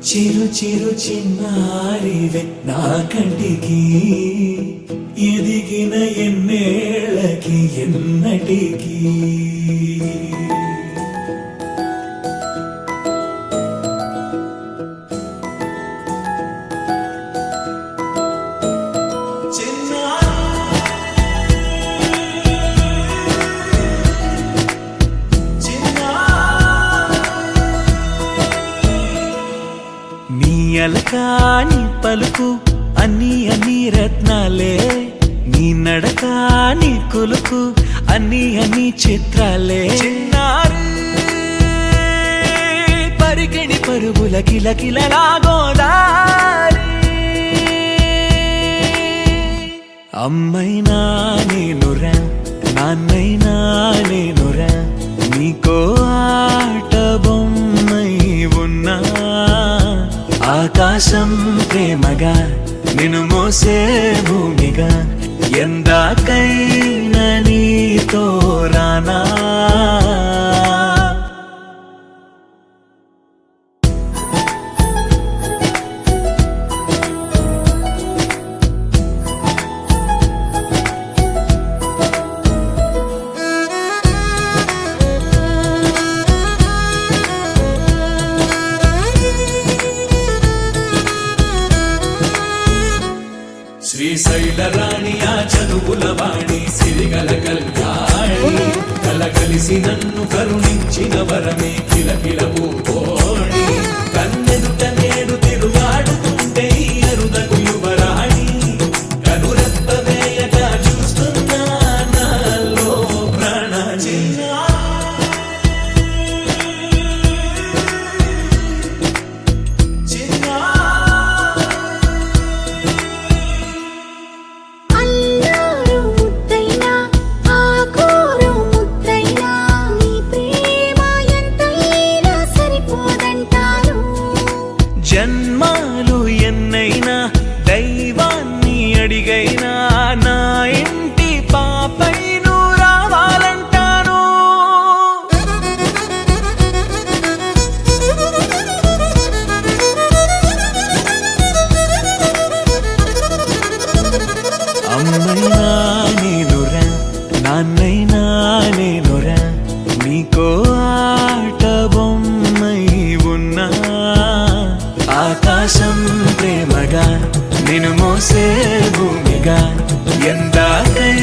చిరు చిరు చిన్నారివే నా కంటికి ఎదిగిన ఎన్నేళ్ళకి ఎన్నటికి అలకాని పలుకు అన్ని రత్నాలే నీ నడకాని కొలుకు అన్ని చిత్రాలే పరికిణి పరుగుల కిలకిలలాగోదారి అమ్మైనా నేనురా నాన్నైనా నేనురా నీకో ఆట బొమ్మై ఉన్నా ఆకాశం ప్రేమగా నిన్ను మోసే భూమిగా ఎందాకైనా నీతో రానా శ్రీశైల రాణి ఆ చదువుల వాణి సిరిగల కళ్యాణి కలగలిసి నన్ను కరుణించిన వరమే కిలకిల పూకోణి కన్నెదుట నేడు తిరుగాడుతుంటే అరుదకు యువరాణి కనురెప్ప వేయగా చూస్తున్నా నాలో ప్రాణ జన్మాలు ఎన్నైనా దైవాన్ని అడిగైనా నా ఇంటి పాపై నువ్వు రావాలంటాను అమ్మైనా నేనురా నాన్నైనా నేనురా నీకో ఆట బొమ్మై ఉన్నా ఆకాశం ప్రేమగా నిన్ను మోసే భూమిగా ఎందాకై